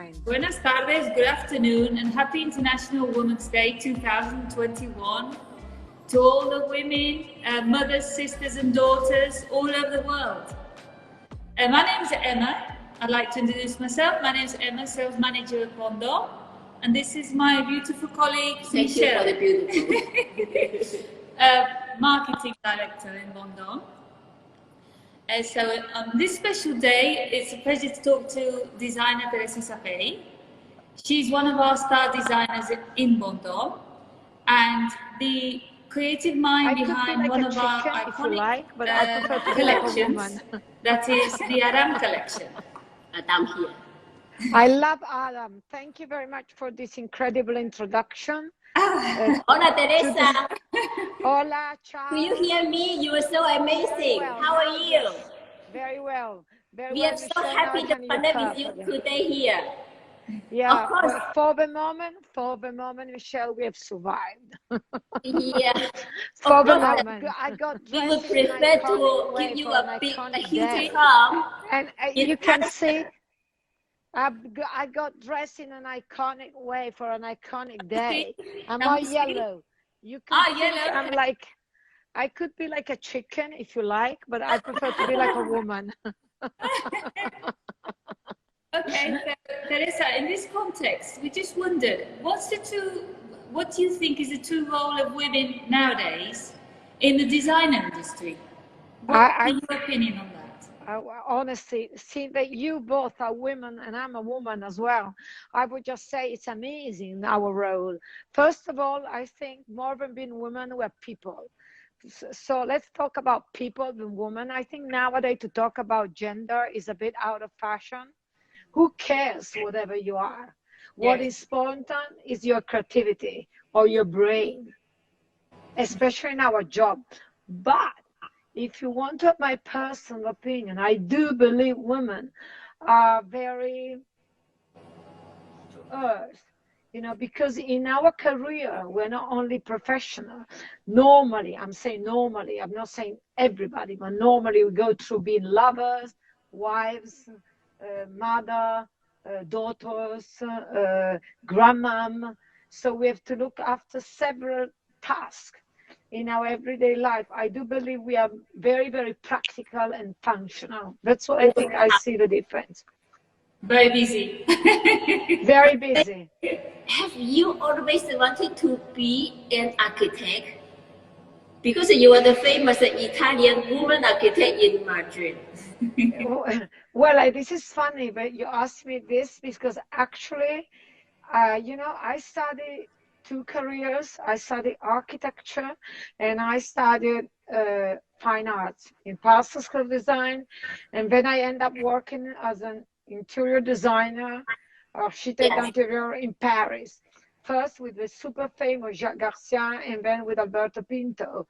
design. Buenas tardes, good afternoon, and happy International Women's Day 2021 to all the women, mothers, sisters, and daughters all over the world. My name is Emma. I'd like to introduce myself. My name is Emma, sales manager at VONDOM, and this is my beautiful colleague, Michelle. Thank you for the beautiful. Marketing director in VONDOM. So on this special day, it's a pleasure to talk to designer Teresa Sapey. She's one of our star designers in VONDOM, and the creative mind behind one of our iconic collections, that is the Adam collection. Adam here. I love Adam. Thank you very much for this incredible introduction. Hola, Teresa. Hola, ciao. Do you hear me? You are so amazing. Well. How are you? Very well. We are so happy to connect with you today here. Yeah, of course. For the moment, Michelle, we have survived. Yeah. For the moment, I got we would prefer to give you a huge hug. And you can see, I got dressed in an iconic way for an iconic day. I'm all yellow. You can yellow. I'm like, I could be like a chicken if you like, but I prefer to be like a woman. Okay, so Teresa, in this context, we just wondered, what do you think is the true role of women nowadays in the design industry? What is your opinion on that? Honestly, seeing that you both are women and I'm a woman as well, I would just say it's amazing, our role. First of all, I think more than being women, we're people. So let's talk about people and women. I think nowadays to talk about gender is a bit out of fashion. Who cares whatever you are? What is important is your creativity or your brain, especially in our job. But if you want to have my personal opinion, I do believe women are very to earth, you know, because in our career, we're not only professional. Normally, I'm saying normally, I'm not saying everybody, but normally we go through being lovers, wives, mother, daughters, grandmom. So we have to look after several tasks in our everyday life. I do believe we are very, very practical and functional. That's what I think I see the difference. Very busy. Very busy. Have you always wanted to be an architect? Because you are the famous Italian woman architect in Madrid. Well, this is funny, but you asked me this because actually, you know, I studied two careers. I studied architecture and I studied fine arts in pastel design. And then I ended up working as an interior designer, architect interior in Paris. First with the super famous Jacques Garcia and then with Alberto Pinto.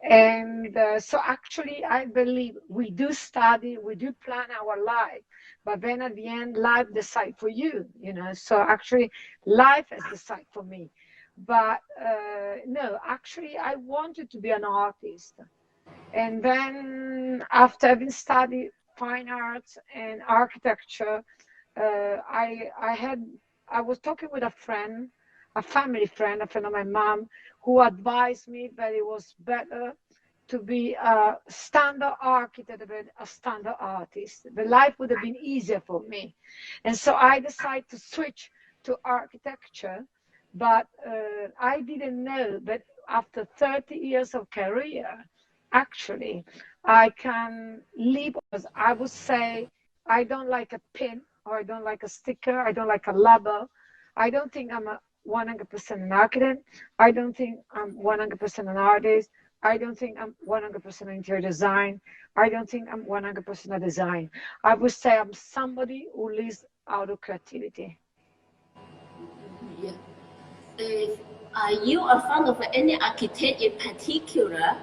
And so actually I believe we do study, we do plan our life, but then at the end life decides for you, you know. So actually life has decided for me. But no, actually I wanted to be an artist. And then after having studied fine arts and architecture, I was talking with a friend, a family friend, a friend of my mom, who advised me that it was better to be a standard architect than a standard artist. The life would have been easier for me. And so I decided to switch to architecture, but I didn't know that after 30 years of career, actually, I can live, as I would say, I don't like a pin, or I don't like a sticker, I don't like a label. I don't think I'm a 100% an architect. I don't think I'm 100% an artist. I don't think I'm 100% interior design. I don't think I'm 100% a design. I would say I'm somebody who lives out of creativity. Yeah. Are you a fan of any architect in particular?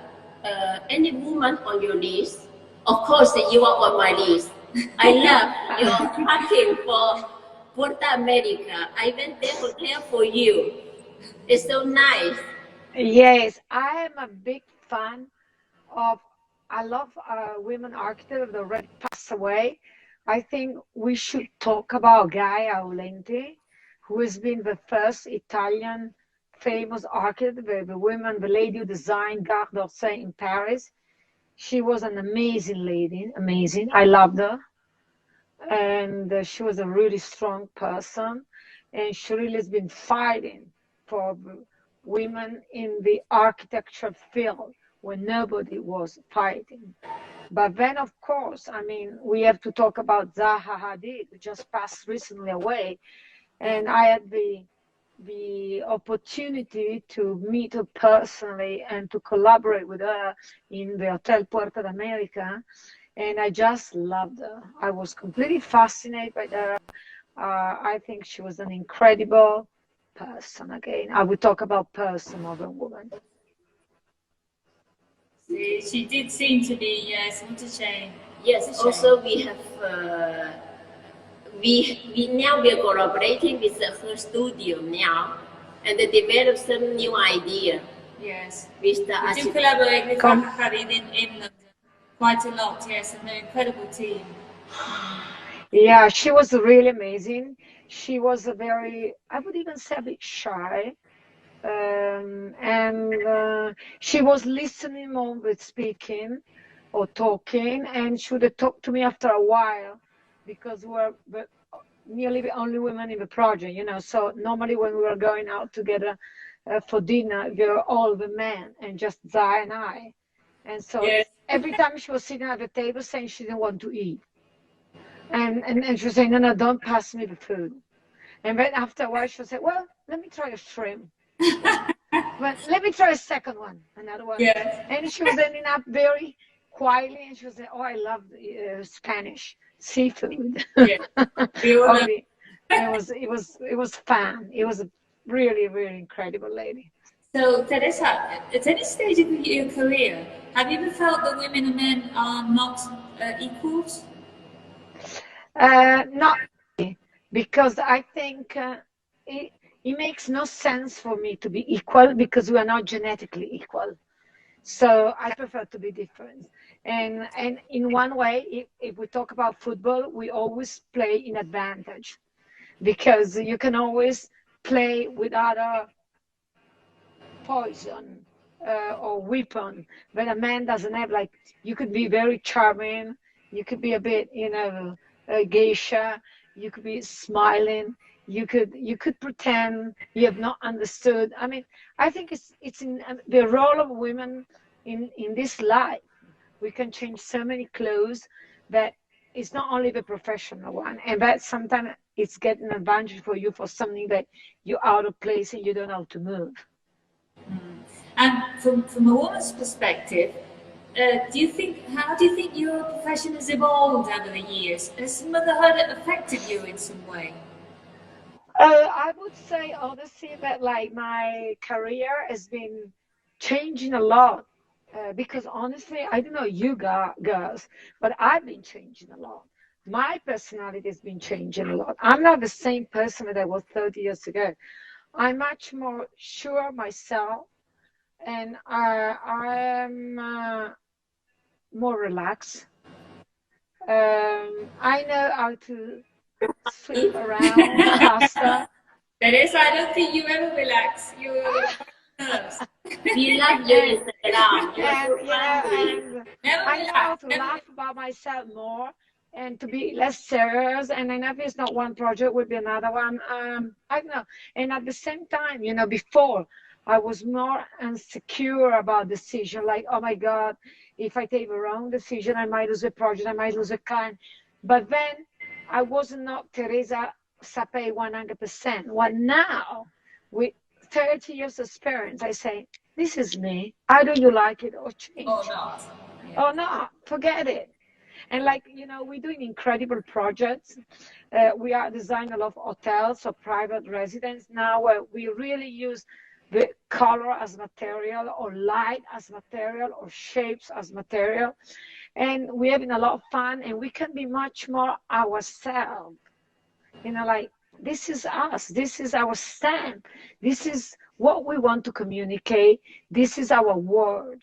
Any woman on your list? Of course, you are on my list. I love your packing for Puerto America. I went there hotel for you. It's so nice. Yes, I am a big fan of, I love women architects that already passed away. I think we should talk about Gaia Aulenti, who has been the first Italian famous architect, the woman, the lady who designed Gare d'Orsay in Paris. She was an amazing lady, amazing. I loved her. And she was a really strong person. And she really has been fighting for women in the architecture field when nobody was fighting. But then, of course, I mean, we have to talk about Zaha Hadid, who just passed recently away. And I had the opportunity to meet her personally and to collaborate with her in the Hotel Puerto de America. And I just loved her. I was completely fascinated by her. I think she was an incredible person. Again, I would talk about person more than woman. She did seem to be, yes, what a shame. Yes, also we have we now we are collaborating with her studio now and develop some new idea. Yes. With the we do collaborate with Hadid in London quite a lot, yes, and an incredible team. Yeah, she was really amazing. She was a very, I would even say a bit shy. And she was listening more with speaking or talking, and she would have talked to me after a while because we're nearly the only women in the project, you know. So normally when we were going out together for dinner, we were all the men and just Zai and I. And so yes. Every time she was sitting at the table saying she didn't want to eat. And she was saying, no, don't pass me the food. And then after a while, she would say, well, let me try a shrimp. But let me try a second one, another one. Yes. And she was ending up very quietly, and she was saying, oh, I love Spanish seafood. Yeah. It was fun. It was a really, really incredible lady. So, Teresa, at any stage of your career, have you ever felt that women and men are not equals? Not really, because I think it makes no sense for me to be equal because we are not genetically equal. So I prefer to be different. And in one way, if we talk about football, we always play in advantage because you can always play with other poison or weapon, but a man doesn't have. Like, you could be very charming, you could be a bit, you know, a geisha, you could be smiling, you could pretend you have not understood. I mean, I think it's in the role of women in this life. We can change so many clothes that it's not only the professional one, and that sometimes it's getting advantage for you for something that you're out of place and you don't know how to move. And from a woman's perspective, how do you think your profession has evolved over the years? Has motherhood affected you in some way? I would say honestly that like my career has been changing a lot because honestly, I don't know you girls, but I've been changing a lot. My personality has been changing a lot. I'm not the same person that I was 30 years ago. I'm much more sure of myself, and I am more relaxed. I know how to swim around faster. Teresa, I don't think you ever relax. You're nervous. We love you, Instagram. And I know how to laugh about myself more and to be less serious. And I know if it's not one project, would be another one. I don't know. And at the same time, you know, before I was more insecure about decision, like, oh my God, if I take the wrong decision, I might lose a project, I might lose a client. But then I was not Teresa Sapey 100%. Well, now, with 30 years experience, I say, this is me. Either you like it or change. Or not. Yeah. Or not. Forget it. And like, you know, we're doing incredible projects. We are designing a lot of hotels or private residence now where we really use the color as material or light as material or shapes as material. And we're having a lot of fun and we can be much more ourselves. You know, like, this is us. This is our stand. This is what we want to communicate. This is our word.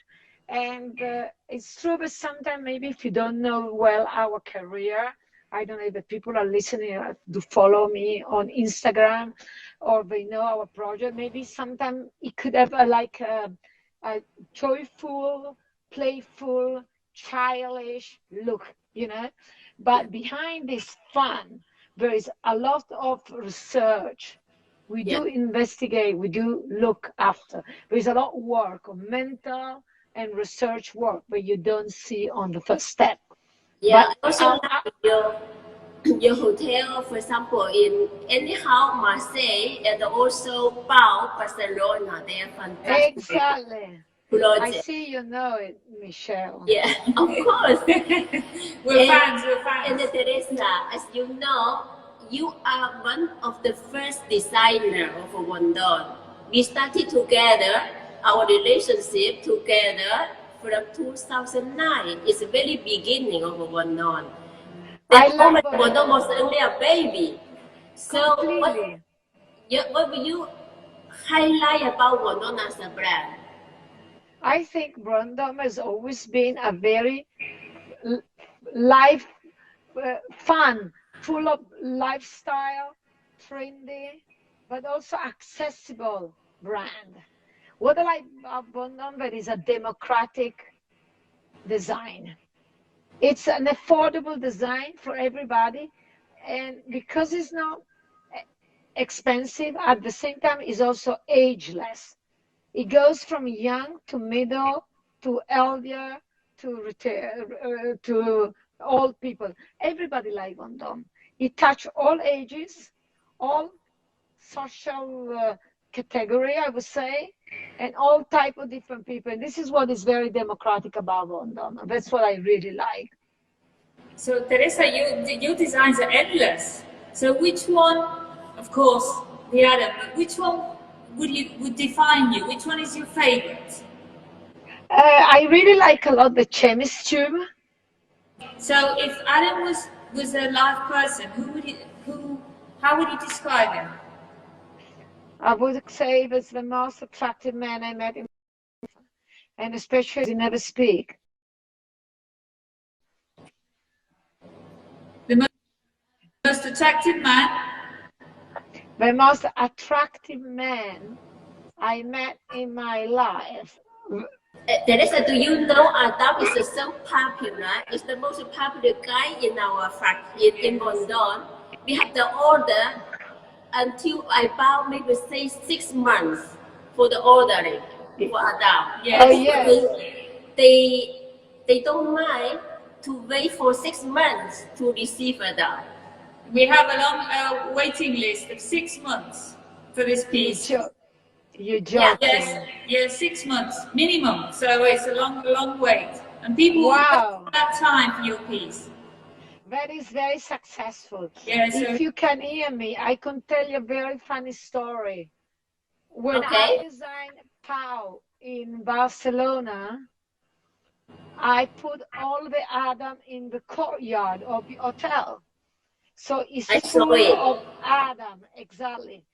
And it's true, but sometimes maybe if you don't know well our career, I don't know if the people are listening to follow me on Instagram or they know our project. Maybe sometime it could have a joyful, playful, childish look, you know. But behind this fun, there is a lot of research. We Yeah. do investigate, we do look after. There is a lot of work of mental and research work, but you don't see on the first step. Yeah, But also like your hotel, for example, in anyhow Marseille and also Pau, Barcelona, they are fantastic exactly. I projects. see you know it, Michelle. Yeah, of course. We're fans, we're And fans. Teresa, as you know, you are one of the first designer of VONDOM. We started together, our relationship together from 2009. It's the very beginning of VONDOM. I That love moment, VONDOM was Bondon only a baby. So completely. what will you highlight about VONDOM as a brand? I think Bondon has always been a very life fun, full of lifestyle, trendy, but also accessible brand. What I like about Bondon that is a democratic design. It's an affordable design for everybody, and because it's not expensive, at the same time, it's also ageless. It goes from young to middle to elder to retire to old people. Everybody like Vendome. It touch all ages, all social category, I would say, and all type of different people. And this is what is very democratic about Vendome. That's what I really like. So Teresa, your designs are endless. So which one, of course, the Adam, but which one would define you? Which one is your favorite? I really like a lot the chemist tube. So if Adam was a live person, how would you describe him? I would say that's the most attractive man I met, and especially as he never speak. The most attractive man? The most attractive man I met in my life. Teresa, do you know Adam is so popular? It's the most popular guy in our factory in Vendome. We have the order until about maybe say 6 months for the ordering for Adam. Yes. Oh yes. They don't mind to wait for 6 months to receive Adam. We have a long waiting list of 6 months for this piece. You're joking. Yes, 6 months minimum. So it's a long wait, and people Wow. have time for your piece. That is very successful. Yeah, so If you can hear me, I can tell you a very funny story. When Okay. I designed Pau in Barcelona, I put all the Adam in the courtyard of the hotel. So it's I saw full it. of Adam, exactly.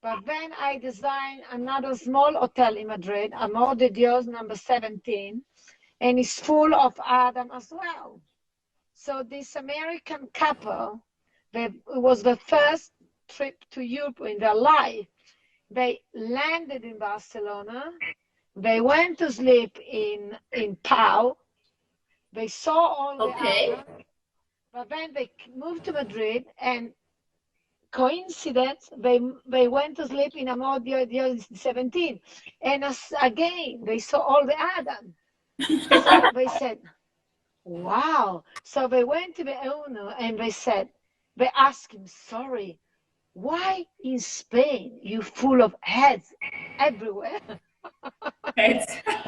But then I designed another small hotel in Madrid, Amor de Dios number 17, and it's full of Adam as well. So this American couple, it was the first trip to Europe in their life. They landed in Barcelona. They went to sleep in Pau. They saw all the Okay. Adam, but then they moved to Madrid, and coincidence, they went to sleep in Amor de Dios 17. And again, they saw all the Adam. So they said, wow. So they went to the owner and they asked him, sorry, why in Spain you full of heads everywhere? heads,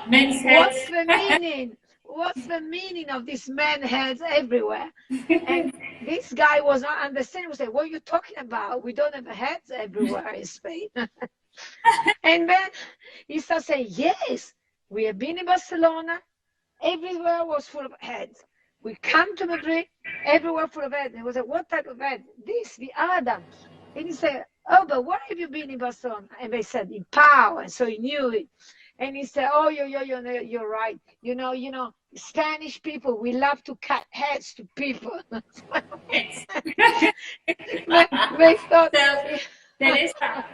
men's heads. What's the meaning? What's the meaning of these men heads everywhere? And this guy was not understanding. He said, what are you talking about? We don't have heads everywhere in Spain. And then he started saying, yes, we have been in Barcelona. Everywhere was full of heads. We come to Madrid, everywhere full of heads. And he was like, what type of head? This, the Adam. And he said, oh, but where have you been in Barcelona? And they said, in Pau. And so he knew it. And he said, oh, you're right. You know, Spanish people, we love to cut heads to people. Yes. They thought, So, Teresa,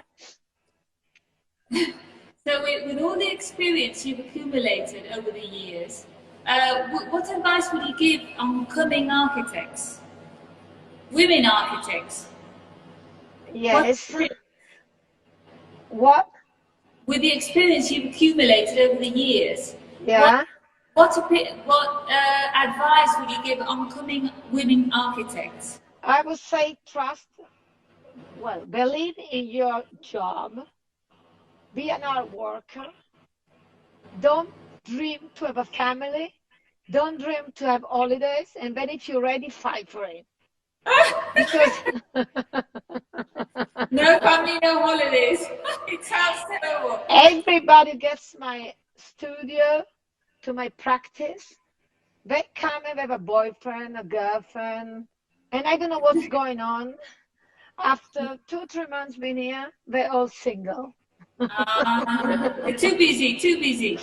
so with all the experience you've accumulated over the years, what advice would you give on coming architects, women architects? yes. What? With the experience you've accumulated over the years, Yeah. what advice would you give on coming women architects? I would say trust, well, believe in your job, be an hard worker, don't dream to have a family, don't dream to have holidays, and then if you're ready, fight for it. Because No family, no holidays. It sounds terrible. everybody gets my studio to my practice. They come and have a boyfriend, a girlfriend, and I don't know what's going on. After 2-3 months being here, they're all single. Too busy, too busy.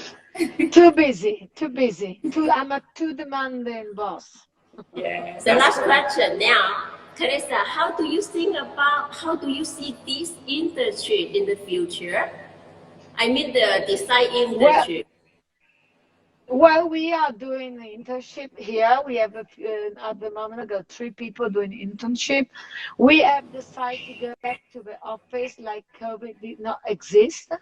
Too busy, too busy. I'm a too demanding boss. Yes. The last question now, Teresa, how do you think about, how do you see this industry in the future? I mean the design industry. Well, we are doing the internship here. We have at the moment, I got 3 people doing internship. We have decided to go back to the office like COVID did not exist.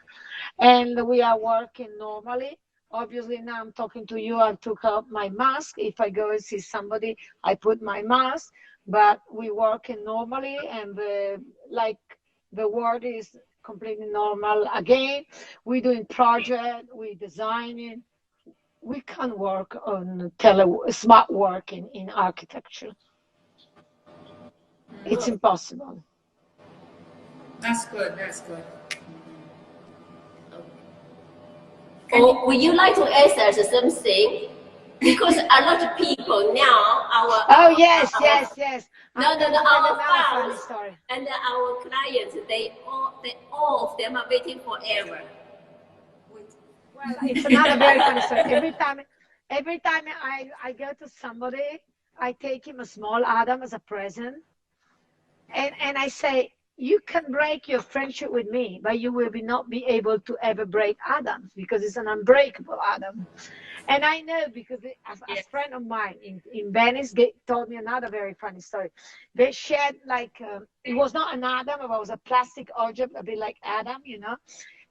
And we are working normally. Obviously, now I'm talking to you, I took off my mask. If I go and see somebody, I put my mask. But we working normally, and the world is completely normal again. We're doing project, we designing. We can work on smart working in architecture. It's impossible. That's good, that's good. Or would you like to answer something? Because a lot of people now, Yes. No, Our fans story. and our clients, they all of them are waiting forever. Well, it's another very funny story. Every time I go to somebody, I take him a small Adam as a present, and I say, you can break your friendship with me, but you will not be able to ever break Adams, because it's an unbreakable Adam. And I know, because a friend of mine in Venice told me another very funny story. They shared it was not an Adam, it was a plastic object, a bit like Adam,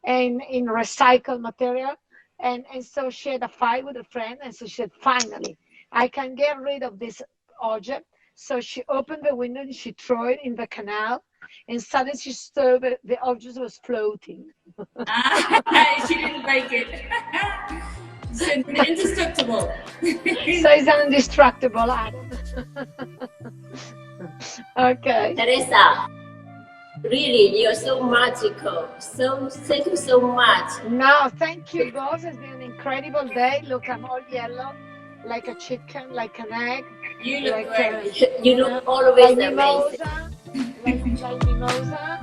and in recycled material. And so she had a fight with a friend, and so she said, finally, I can get rid of this object. So she opened the window and she threw it in the canal, and suddenly she saw the object was floating. She didn't break it. It's indestructible. So it's an indestructible Adam. Okay. Teresa, really, you're so magical. So thank you so much. No, thank you both. It's been an incredible day. Look, I'm all yellow, like a chicken, like an egg. You look like great. You look always like amazing. mimosa, like mimosa.